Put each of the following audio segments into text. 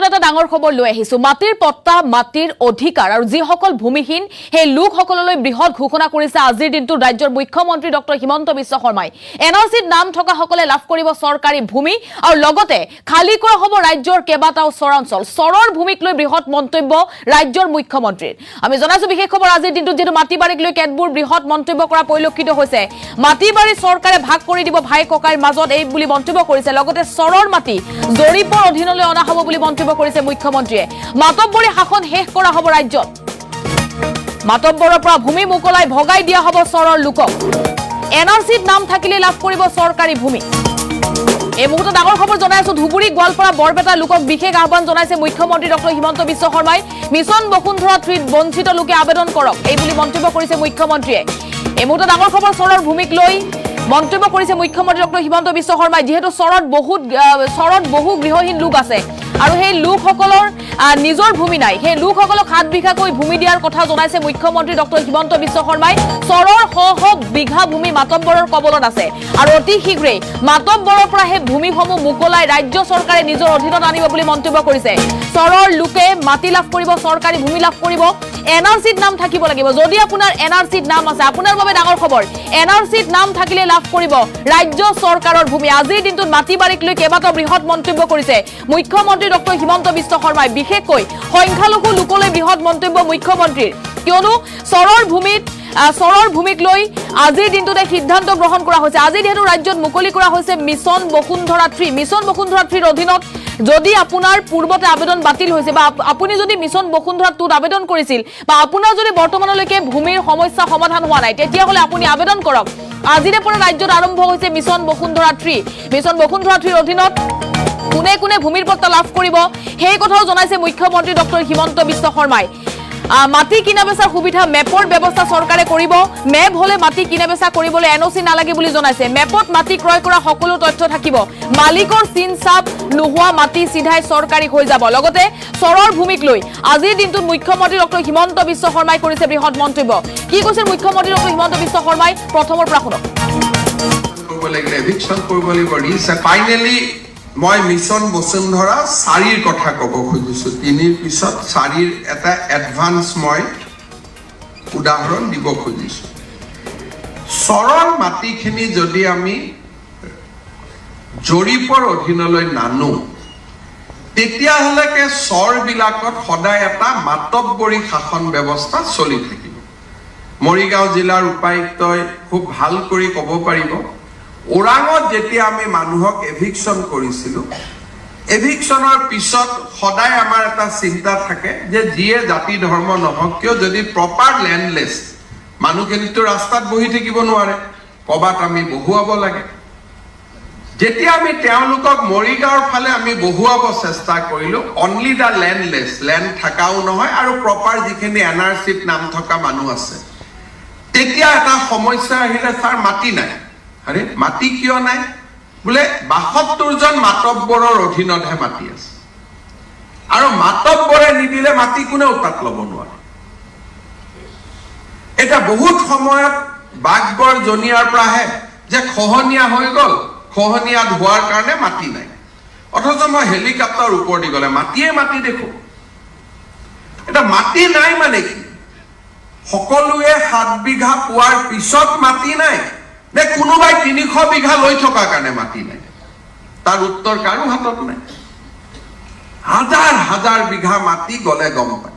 এটা ডাঙৰ খবৰ লৈ আহিছো মাটিৰ পট্টা মাটিৰ অধিকাৰ আৰু যিসকল ভূমিহীন হে লোকসকললৈ বৃহৎ ঘোষণা কৰিছে আজিৰ দিনটো ৰাজ্যৰ মুখ্যমন্ত্ৰী ডক্টৰ হিমন্ত বিশ্ব শৰ্মাই এনআৰসিত নাম থকা সকলে লাভ কৰিব চৰকাৰী ভূমি আৰু লগতে খালি কৰা হ'ব ৰাজ্যৰ কেবাটাও চৰাঞ্চল চৰৰ ভূমিক লৈ বৃহৎ মন্তব্য ৰাজ্যৰ মুখ্যমন্ত্ৰীৰ আমি জনাইছো বিশেষ খবৰ আজিৰ দিনটো যেটো মাটিবাৰীক লৈ কেতবোৰ বৃহৎ মন্তব্য কৰা পৰিলক্ষিত হৈছে মাটিবাৰী চৰকাৰে ভাগ কৰি দিব ভাই ককাইৰ মাজত এই বুলি মন্তব্য কৰিছে লগতে চৰৰ মাটি জৰীপৰ অধীনলৈ অনা হ'ব বুলি মন্তব্য কৰিছে মুখ্যমন্ত্ৰীয়ে মাতব্বৰী শাসন শেষ কৰা হ'ব ৰাজ্যত মাতব্বৰৰ পৰা ভূমি মুকলাই ভগাই দিয়া হ'ব চৰৰ লোকক এনআৰসিত নাম থাকিলে লাভ কৰিব চৰকাৰী ভূমি এই মুহূৰ্তত ডাঙৰ খবৰ জনাইছো ধুবুৰী গোৱালপাৰা বৰপেটা লোকক বিশেষ আহ্বান জনাইছে মুখ্যমন্ত্ৰী ডক্টৰ হিমন্ত বিশ্ব শৰ্মাই মিছন বসুন্ধৰা 3 বঞ্চিত লোকে আবেদন কৰক এই বুলি মন্তব্য কৰিছে মুখ্যমন্ত্ৰীয়ে এই মুহূৰ্তত ডাঙৰ খবৰ চৰৰ ভূমিক লৈ মন্তব্য কৰিছে মুখ্যমন্ত্ৰী ডক্টৰ হিমন্ত বিশ্ব শৰ্মাই যেহেতু চৰত বহু গৃহহীন লোক আছে আৰু সেই লোকসকলৰ নিজৰ ভূমি নাই সেই লোকসকলক 7 বিঘাকৈ ভূমি দিয়াৰ কথা জনাইছে মুখ্যমন্ত্ৰী ডক্টৰ হিমন্ত বিশ্ব শৰ্মাই চৰৰ শ বিঘা ভূমি মাতব্বৰৰ কবলত আছে আৰু অতি শীঘ্ৰে মাতব্বৰৰ পৰা সেই ভূমিসমূহ মুকলাই ৰাজ্য চৰকাৰে নিজৰ অধীনত আনিব বুলি মন্তব্য কৰিছে চৰৰ লোকে মাটি লাভ কৰিব চৰকাৰী ভূমি লাভ কৰিব এনআৰসিত নাম থাকিব লাগিব যদি আপোনাৰ এনআৰসিত নাম আছে আপোনাৰ বাবে ডাঙৰ খবৰ এনআৰসিত নাম থাকিলে লাভ কৰিব ৰাজ্য চৰকাৰৰ ভূমি আজিৰ দিনটোত মাটিবাৰীক লৈ কেবাটাও বৃহৎ মন্তব্য কৰিছে মুখ্যমন্ত্ৰী ডক্টৰ হিমন্ত বিশ্ব শৰ্মাই বিশেষকৈ সংখ্যালঘু লোকলৈ বৃহৎ মন্তব্য মুখ্যমন্ত্ৰীৰ কিয়নো চৰৰ ভূমিক লৈ আজিৰ দিনটোতে সিদ্ধান্ত গ্ৰহণ কৰা হৈছে আজি যেহেতু ৰাজ্যত মুকলি কৰা হৈছে মিছন বসুন্ধৰা 3 অধীনত যদি আপোনাৰ পূৰ্বতে আবেদন বাতিল হৈছে বা আপুনি যদি মিছন বসুন্ধৰা 2 আবেদন কৰিছিল বা আপোনাৰ যদি বৰ্তমানলৈকে ভূমিৰ সমস্যা সমাধান হোৱা নাই তেতিয়া হলে আপুনি আবেদন কৰক আজিৰে পৰা ৰাজ্যত আৰম্ভ হৈছে মিছন বসুন্ধৰা 3 অধীনত কোনে কোনে ভূমিৰ পট্টা লাভ কৰিব সেই কথাও জনাইছে মুখ্যমন্ত্ৰী ডক্টৰ হিমন্ত বিশ্ব শৰ্মাই মাটি কিনা বেচাৰ সুবিধা মেপৰ ব্যৱস্থা চৰকাৰে কৰিব মেপ হলে মাটি কিনা বেচা কৰিবলৈ এনঅচি নালাগে বুলি জনাইছে মেপত মাটি ক্ৰয় কৰা সকলো তথ্য থাকিব মালিকৰ চিন চাপ নোহোৱা মাটি সিধাই চৰকাৰী হৈ যাব লগতে চৰৰ ভূমিক লৈ আজিৰ দিনটোত মুখ্যমন্ত্ৰী ডক্টৰ হিমন্ত বিশ্ব শৰ্মাই কৰিছে বৃহৎ মন্তব্য কি কৈছে মুখ্যমন্ত্ৰী ডক্টৰ হিমন্ত বিশ্ব শৰ্মাই প্ৰথমৰ পৰা শুনক কৰিব লাগিলে এভিকশন কৰিব লাগিব ফাইনালি মই মিছন বসুন্ধৰা 4 কথা ক'ব খুজিছো 3 পিছত 4 এটা এডভান্স মই উদাহৰণ দিব খুজিছো চৰৰ মাটিখিনি যদি আমি জৰীপৰ অধীনলৈ নানো তেতিয়া হলেকে চৰ বিলাকত সদায় এটা মাতব্বৰী শাসন ব্যৱস্থা চলি থাকিব মৰিগাঁও জিলাৰ উপায়ুক্তই খুব ভাল কৰি ক'ব পাৰিব ওৰাঙত যেতিয়া আমি মানুহক এভিকশন কৰিছিলো এভিকশনৰ পিছত সদায় আমাৰ এটা চিন্তা থাকে যে যিয়ে জাতি ধৰ্ম নহওক কিয় যদি প্ৰপাৰ ল্যান্ডলেস মানুহখিনিতো ৰাস্তাত বহি থাকিব নোৱাৰে কবাত আমি বহুৱাব লাগে যেতিয়া আমি তেওঁলোকক মৰিগাঁৱৰ ফালে আমি বহুৱাব চেষ্টা কৰিলো অনলি দা ল্যান্ডলেস ল্যান্ড থাকাও নহয় আৰু প্ৰপাৰ যিখিনি এনআৰসিত নাম থকা মানুহ আছে তেতিয়া এটা সমস্যা আহিলে স্যাৰ মাটি নাই আৰে মাটি কিয় নাই বলে 72 জন মাতব্বৰৰ অধীনতহে মাটি আছে আৰু মাতব্বৰে নিদিলে মাটি কোনেও তাত ল'ব নোৱাৰে এটা বহুত সময়ত বাগবৰ জনিয়াৰ পৰাহে যে খহনীয়া হৈ গল খহনীয়া হোৱাৰ কাৰণে মাটি নাই অথচ মই হেলিকপ্টাৰ ওপৰ দি গলে মাটি দেখো এটা মাটি নাই মানে কি সকলোৱে 7 বিঘা পোৱাৰ পিছত মাটি নাই নে কোনোবাই 300 বিঘা লৈ থকা কাৰণে মাটি নাই তাৰ উত্তৰ কাৰো হাতত নাই হাজাৰ বিঘা মাটি গলে গম পায়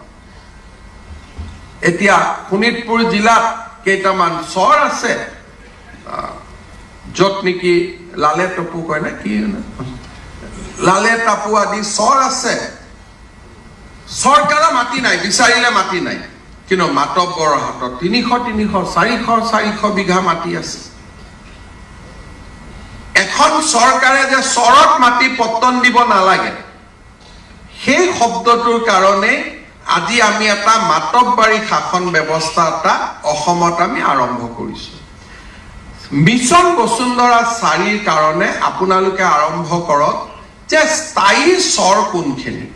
এতিয়া শোণিতপুৰ জিলাত কেইটামান চৰ আছে যত নেকি লালে টপু কয় না কি লালে টাপু আদি চৰ আছে চৰকাৰৰ মাটি নাই বিচাৰিলে মাটি নাই কিন্তু মাতব্বৰৰ হাতত 300 400 বিঘা মাটি আছে এখন চৰকাৰে যে চৰত মাটি পত্তন দিব নালাগে সেই শব্দটোৰ কাৰণে আজি আমি এটা মাতব্বৰী শাসন ব্যৱস্থা এটা অসমত আমি আৰম্ভ কৰিছো মিছন বসুন্ধৰা 4 কাৰণে আপোনালোকে আৰম্ভ কৰক যে স্থায়ী চৰ কোনখিনি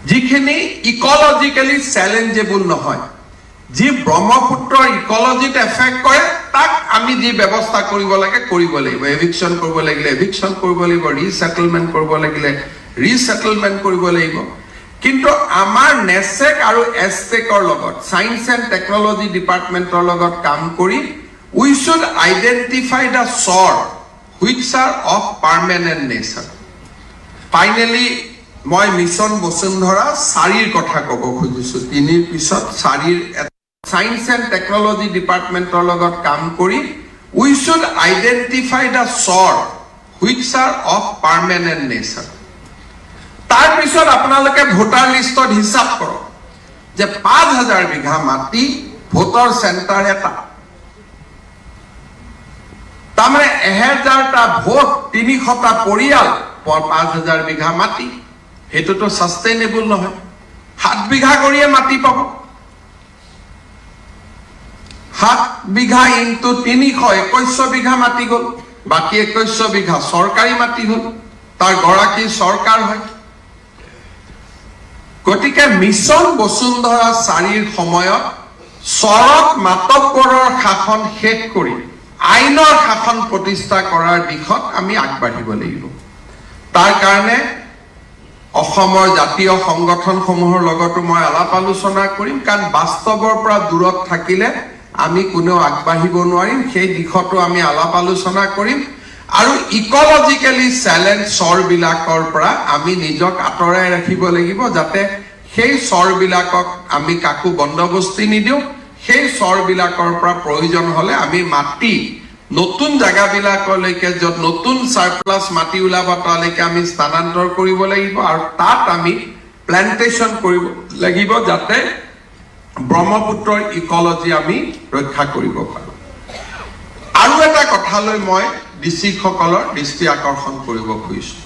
যিখিনি ইকোলজিক্যালি চ্যালেঞ্জেবল নহয় যি ব্ৰহ্মপুত্ৰৰ ইকোলজিত এফেক্ট কৰে তাক আমি যি ব্যৱস্থা কৰিব লাগে কৰিব লাগিব এভিকশন কৰিব লাগিলে এভিকশন কৰিব লাগিব ৰিসেটেলমেন্ট কৰিব লাগিলে ৰিছেটেলমেণ্ট কৰিব লাগিব কিন্তু আমাৰ নেসেক আৰু এষ্টেকৰ লগত সায়েন্স এণ্ড টেকনলজি ডিপাৰ্টমেণ্টৰ লগত কাম কৰি we should identify the source which are of permanent nature. Finally, মই মিছন বসুন্ধৰা 4ৰ কথা ক'ব খুজিছো 3ৰ পিছত 4ৰ সায়েন্স এণ্ড টেকনলজি ডিপাৰ্টমেণ্টৰ লগত কাম কৰি we should identify the source which are of permanent nature. তাৰ পিছত আপোনালোকে ভোটাৰ লিষ্টত হিচাপ কৰক যে 5000 বিঘা মাটি ভোটৰ চেণ্টাৰ এটা তামানে 1000টা ভোট 300টা পৰিয়াল 5000 বিঘা মাটি হেতুটো সাস্টেইনেবল নহয় 7 বিঘা কৰিয়ে মাটি পাব 7 বিঘা ইনটু 300 2100 বিঘা মাটি গল বাকি 2100 বিঘা সরকারি মাটি হল তার গৰাকী সৰকাৰ হয় গতিকে মিছন বসুন্ধৰা 4ৰ সময়ত সৰক মাতব্বৰৰ শাসন শেষ কৰি আইনৰ শাসন প্ৰতিষ্ঠা কৰাৰ দিশত আমি আগবাঢ়িব লাগিব তাৰ কাৰণে অসমৰ জাতীয় সংগঠনসমূহৰ লগতো মই আলাপ আলোচনা কৰিম কাৰণ বাস্তৱৰ পৰা দূৰত থাকিলে আমি কোনো আগবাঢ়িব নোৱাৰিম সেই দিশতো আমি আলাপ আলোচনা কৰিম আৰু ইকোলজিক্যালি চ্যালেঞ্জ সৰবিলাকৰ পৰা আমি নিজক আঁতৰাই ৰাখিব লাগিব যাতে সেই সৰবিলাকক আমি কাকো বন্দবস্তি নিদিও সেই সৰবিলাকৰ পৰা প্ৰয়োজন হলে আমি মাটি নতুন জায়গাবিলাকলৈকে যত নতুন সাৰপ্লাস মাটি উলাব তালৈকে আমি স্থানান্তৰ কৰিব লাগিব আৰু তাত আমি প্ল্যান্টেশন কৰিব লাগিব যাতে ব্ৰহ্মপুত্ৰৰ ইকোলজি আমি ৰক্ষা কৰিব পাৰো আৰু এটা কথালৈ মই ডিসিসকলৰ দৃষ্টি আকৰ্ষণ কৰিব খুজিছো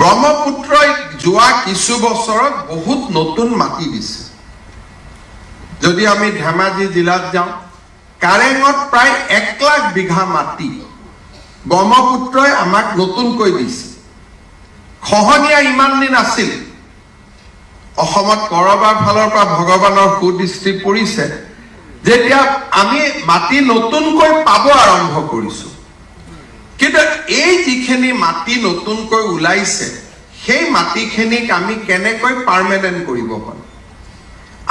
ব্ৰহ্মপুত্ৰই যোৱা কিছু বছৰত বহুত নতুন মাটি দিছে যদি আমি ধেমাজি জিলাত যাওঁ কাৰেঙত প্ৰায় 1 লাখ বিঘা মাটি ব্ৰহ্মপুত্ৰই আমাক নতুনকৈ দিছে খহনীয়া ইমান দিন আছিল অসমত কৰবাৰ ফালৰ পৰা ভগৱানৰ সুদৃষ্টি পৰিছে যেতিয়া আমি মাটি নতুনকৈ পাব আৰম্ভ কৰিছো কিন্তু এই যিখিনি মাটি নতুনকৈ ওলাইছে সেই মাটিখিনিক আমি কেনেকৈ পাৰ্মানেন্ট কৰিব পাৰোঁ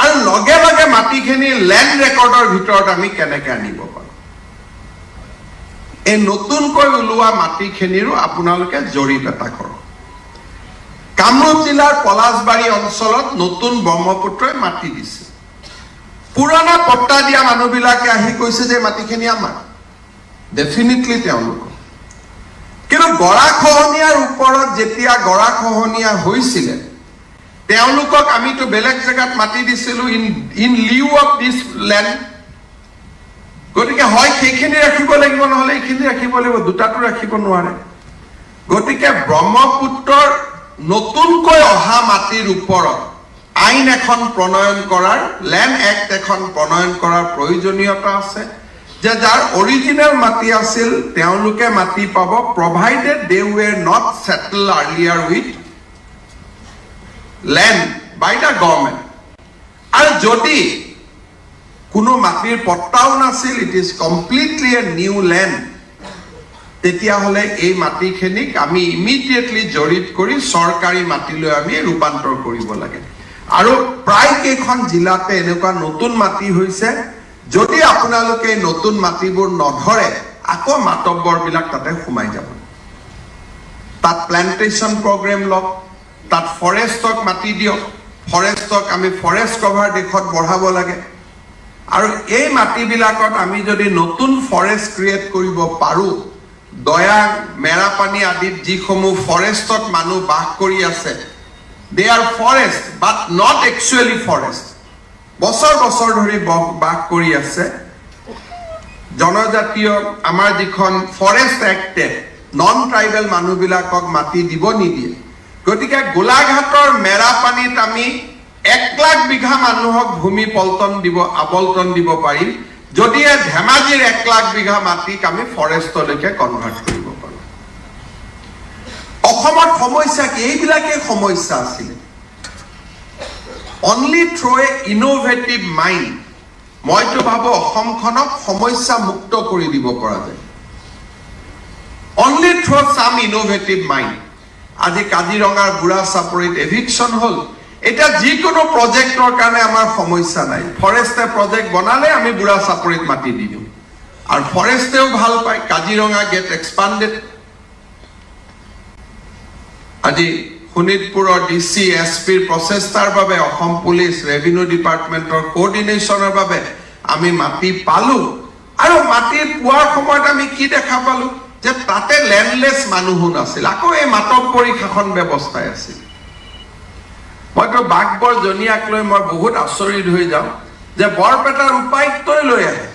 আৰু লগে লগে মাটিখিনি ল্যান্ড ৰেকৰ্ডৰ ভিতৰত আমি কেনেকৈ আনিব পাৰোঁ এই নতুনকৈ ওলোৱা মাটিখিনিৰো আপোনালোকে জৰীপ এটা কৰক কামৰূপ জিলাৰ পলাশবাৰী অঞ্চলত নতুন ব্ৰহ্মপুত্ৰই মাটি দিছে পুৰণা পট্টা দিয়া মানুহবিলাকে আহি কৈছে যে মাটিখিনি আমাৰ ডেফিনেটলি তেওঁলোক কিন্তু গৰাখহনীয়াৰ ওপৰত যেতিয়া গৰাখহনীয়া হৈছিল তেওঁলোকক আমিতো বেলেগ জায়গাত মাটি দিছিলো in Liu of this land গতিকে হয় সেইখিনি ৰাখিব লাগিব নহলে এইখিনি ৰাখিব লাগিব দুটাটো ৰাখিব নোৱাৰে গতিকে ব্ৰহ্মপুত্ৰৰ নতুনকৈ অহা মাটিৰ ওপৰত আইন এখন প্ৰণয়ন কৰাৰ ল্যান্ড এক্ট এখন প্ৰণয়ন কৰাৰ প্ৰয়োজনীয়তা আছে যে যাৰ অৰিজিনেল মাটি আছিল তেওঁলোকে মাটি পাব provided they were not settled earlier with land by the government আৰু যদি কোনো মাটিৰ পট্টাও নাছিল it is completely a new land তেতিয়া হলে এই মাটিখিনিক আমি ইমিডিয়েটলি জৰিপ কৰি সৰকাৰি মাটিলৈ আমি ৰূপান্তৰ কৰিব লাগে আৰু প্ৰায় কেইখন জিলাতে এনেকুৱা নতুন মাটি হৈছে যদি আপোনালোকে নতুন মাটিবোৰ নধৰে আকৌ মাতব্বৰবিলাক তাতে সোমাই যাব তাত প্ল্যান্টেশন প্ৰগ্ৰাম লক তাত ফৰেষ্টক মাটি দিয়ক ফৰেষ্টক আমি ফৰেষ্ট কভাৰ দেখত বঢ়াব লাগে আৰু এই মাটিবিলাকত আমি যদি নতুন ফৰেষ্ট ক্ৰিয়েট কৰিব পাৰো দয়াং মেৰাপানী আদিত যিসমূহ ফৰেষ্টত মানুহ বাস কৰি আছে they are forest but not actually forest বছৰ বছৰ ধৰি বাস কৰি আছে জনজাতীয় আমাৰ যিখন ফৰেষ্ট এক্টে নন ট্ৰাইবেল মানুহবিলাকক মাটি দিব নিদিয়ে গতিকে গোলাঘাটৰ মেৰাপানীত আমি 1 লাখ বিঘা মানুহক ভূমি আবল্টন দিব পাৰিম যদি ধেমাজিৰ 1 লাখ বিঘা মাটিক আমি ফৰেষ্টলৈকে কনভাৰ্ট কৰিব পাৰোঁ অসমৰ সমস্যা কি এইবিলাকে সমস্যা আছিল only through a innovative mind মইতো ভাবো অসমখনক সমস্যা মুক্ত কৰি দিব পৰা যায় only through some innovative mind আজি কাজিৰঙাৰ বুঢ়া চাপৰিত এভিকশ্যন হ'ল এটা যিকোনো প্ৰজেক্টৰ কাৰণে আমাৰ সমস্যা নাই ফৰেষ্টে প্ৰজেক্ট বনালে আমি বুঢ়া চাপৰিত মাটি দি দিওঁ আৰু ফৰেষ্টেও ভাল পায় কাজিৰঙা গেট এক্সপাণ্ডেড আজি শোণিতপুৰৰ ডিসি এছপিৰ প্ৰচেষ্টাৰ বাবে অসম পুলিচ ৰেভিনিউ ডিপাৰ্টমেণ্টৰ কোঅৰ্ডিনেশ্যনৰ বাবে আমি মাটি পালো আৰু মাটি পোৱাৰ সময়ত আমি কি দেখা পালো যে তাতে ল্যান্ডলেস মানুহো নাছিল আকৌ এই মাতব্বৰী শাসন ব্যৱস্থাই আছিল মইতো বাঘবৰ জনিয়াক লৈ মই বহুত আচৰিত হৈ যাওঁ যে বৰপেটাৰ উপায়ুক্তই লৈ আহে